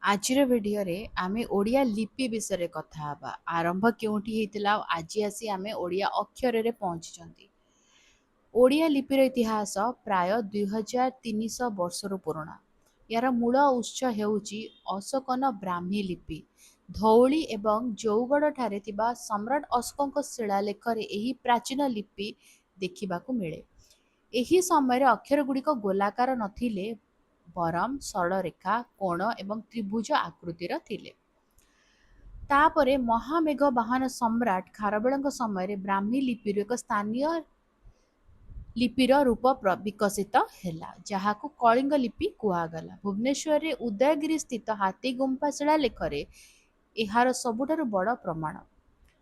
आजिर video रे आमे ओडिया लिपि विषय कथा हबा। आरंभ केउठी हेतिला आज आसी आमे ओडिया अक्षर रे पहुंचीचंती। ओडिया लिपिर इतिहास प्राय 2300 वर्षर पुराणा। यार मूल उत्स हेउची अशोकन ब्राह्मी लिपि। धौली एवं जौगड़ ठारे थिबा सम्राट अशोकଙ୍କ शिलालेखरे एही प्राचीन लिपि देखिबाकू मिले। ଏହି ସମୟରେ ଅକ୍ଷର ଗୁଡ଼ିକ ଗୋଲାକାର ନଥିଲେ ବରଂ ସରଳ ରେଖା, କୋଣ ଏବଂ ତ୍ରିଭୁଜ ଆକୃତିର ଥିଲେ। ତାପରେ ମହାମେଘ ବାହନ ସମ୍ରାଟ ଖାରବେଳଙ୍କ ସମୟରେ ବ୍ରାହ୍ମୀ ଲିପିର ଏକ ସ୍ଥାନୀୟ ଲିପିର ରୂପ ବିକଶିତ ହେଲା, ଯାହାକୁ କଳିଙ୍ଗ ଲିପି କୁହାଗଲା। ଭୁବନେଶ୍ୱରରେ ଉଦୟଗିରି ସ୍ଥିତ ହାତୀଗୁମ୍ଫା ଶିଳାଲେଖରେ ଏହାର ସବୁଠାରୁ ବଡ଼ ପ୍ରମାଣ।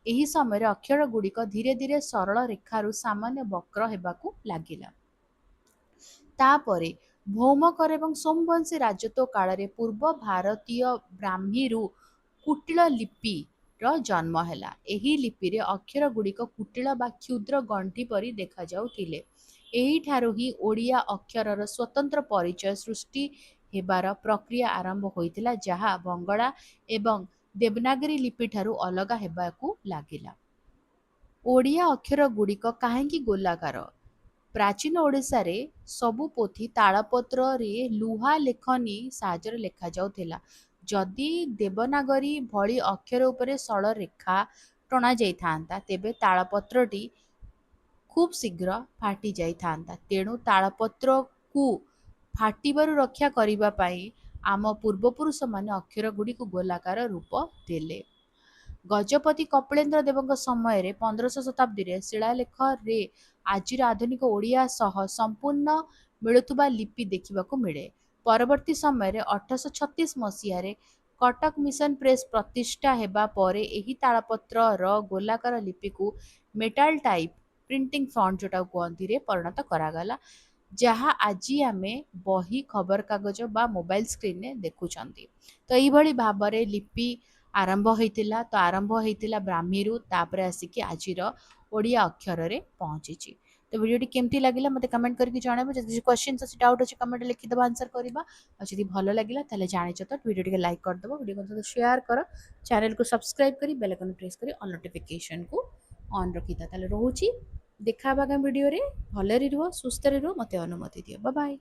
ଏହି ସମୟରେ ଅକ୍ଷର ଗୁଡ଼ିକ ଧୀରେ ଧୀରେ ସରଳ ରେଖାରୁ ସାମାନ୍ୟ ବକ୍ର ହେବାକୁ ଲାଗିଲା। ତାପରେ ଭୌମକର ଏବଂ ସୋମବଂଶୀ ରାଜତ୍ୱ କାଳରେ ପୂର୍ବ ଭାରତୀୟ ବ୍ରାହ୍ମୀରୁ କୁଟିଳ ଲିପିର ଜନ୍ମ ହେଲା। ଏହି ଲିପିରେ ଅକ୍ଷର ଗୁଡ଼ିକ କୁଟିଳ ବା କ୍ଷୁଦ୍ର ଗଣ୍ଠି ପରି ଦେଖାଯାଉଥିଲେ। ଏହିଠାରୁ ହିଁ ଓଡ଼ିଆ ଅକ୍ଷରର ସ୍ୱତନ୍ତ୍ର ପରିଚୟ ସୃଷ୍ଟି ହେବାର ପ୍ରକ୍ରିୟା ଆରମ୍ଭ ହୋଇଥିଲା, ଯାହା ବଙ୍ଗଳା ଏବଂ ଦେବନାଗରୀ ଲିପିଠାରୁ ଅଲଗା ହେବାକୁ ଲାଗିଲା। ଓଡ଼ିଆ ଅକ୍ଷର ଗୁଡ଼ିକ କାହିଁକି ଗୋଲାକାର? ପ୍ରାଚୀନ ଓଡ଼ିଶାରେ ସବୁ ପୋଥି ତାଳପତ୍ରରେ ଲୁହା ଲେଖନୀ ସାହାଯ୍ୟରେ ଲେଖାଯାଉଥିଲା। ଯଦି ଦେବନାଗରୀ ଭଳି ଅକ୍ଷର ଉପରେ ସରଳ ରେଖା ଟଣାଯାଇଥାନ୍ତା, ତେବେ ତାଳପତ୍ରଟି ଖୁବ୍ ଶୀଘ୍ର ଫାଟି ଯାଇଥାନ୍ତା। ତେଣୁ ତାଳପତ୍ରକୁ ଫାଟିବାରୁ ରକ୍ଷା କରିବା ପାଇଁ ଆମ ପୂର୍ବପୁରୁଷମାନେ ଅକ୍ଷର ଗୁଡ଼ିକୁ ଗୋଲାକାର ରୂପ ଦେଲେ। ଗଜପତି କପିଳେନ୍ଦ୍ର ଦେବଙ୍କ ସମୟରେ 1500 ଶତାବ୍ଦୀରେ ଶିଳାଲେଖରେ ଆଜିର ଆଧୁନିକ ଓଡ଼ିଆ ସହ ସମ୍ପୂର୍ଣ୍ଣ ମିଳୁଥିବା ଲିପି ଦେଖିବାକୁ ମିଳେ। ପରବର୍ତ୍ତୀ ସମୟରେ 1836 ମସିହାରେ କଟକ ମିଶନ ପ୍ରେସ୍ ପ୍ରତିଷ୍ଠା ହେବା ପରେ ଏହି ତାଳପତ୍ରର ଗୋଲାକାର ଲିପିକୁ ମେଟାଲ ଟାଇପ୍ ପ୍ରିଣ୍ଟିଂ ଫଣ୍ଟ ଯୋଉଟାକୁ କୁହନ୍ତି ରେ ପରିଣତ କରାଗଲା, ଯାହା ଆଜି ଆମେ ବହି, ଖବରକାଗଜ ବା ମୋବାଇଲ ସ୍କ୍ରିନରେ ଦେଖୁଛନ୍ତି। ତ ଏଇଭଳି ଭାବରେ ଲିପି ଆରମ୍ଭ ହେଇଥିଲା। ତ ଆରମ୍ଭ ହେଇଥିଲା ବ୍ରାହ୍ମୀରୁ, ତାପରେ ଆସିକି ଆଜିର ଓଡ଼ିଆ ଅକ୍ଷରରେ ପହଞ୍ଚିଛି। ତ ଭିଡ଼ିଓଟି କେମିତି ଲାଗିଲା ମୋତେ କମେଣ୍ଟ କରିକି ଜଣାଇବ। ଯଦି କିଛି କ୍ୱେଶ୍ଚିନ୍ସ ଅଛି, ଡାଉଟ୍ ଅଛି, କମେଣ୍ଟରେ ଲେଖିଦେବା, ଆନ୍ସର କରିବା। ଆଉ ଯଦି ଭଲ ଲାଗିଲା ତାହେଲେ ଜାଣିଛ ତ ଭିଡ଼ିଓ ଟିକେ ଲାଇକ୍ କରିଦେବ, ଭିଡ଼ିଓ ସହିତ ସେୟାର କର, ଚ୍ୟାନେଲକୁ ସବସ୍କ୍ରାଇବ୍ କରି ବେଲ୍ ଆଇକନ୍ ପ୍ରେସ୍ କରି ଅଲ୍ ନୋଟିଫିକେସନକୁ ଅନ୍ ରଖିଥା। ତାହେଲେ ରହୁଛି, ଦେଖା ହେବା ଆଗାମୀ ଭିଡ଼ିଓରେ। ଭଲରେ ରୁହ, ସୁସ୍ଥରେ ରୁହ, ମୋତେ ଅନୁମତି ଦିଅ। Bye bye.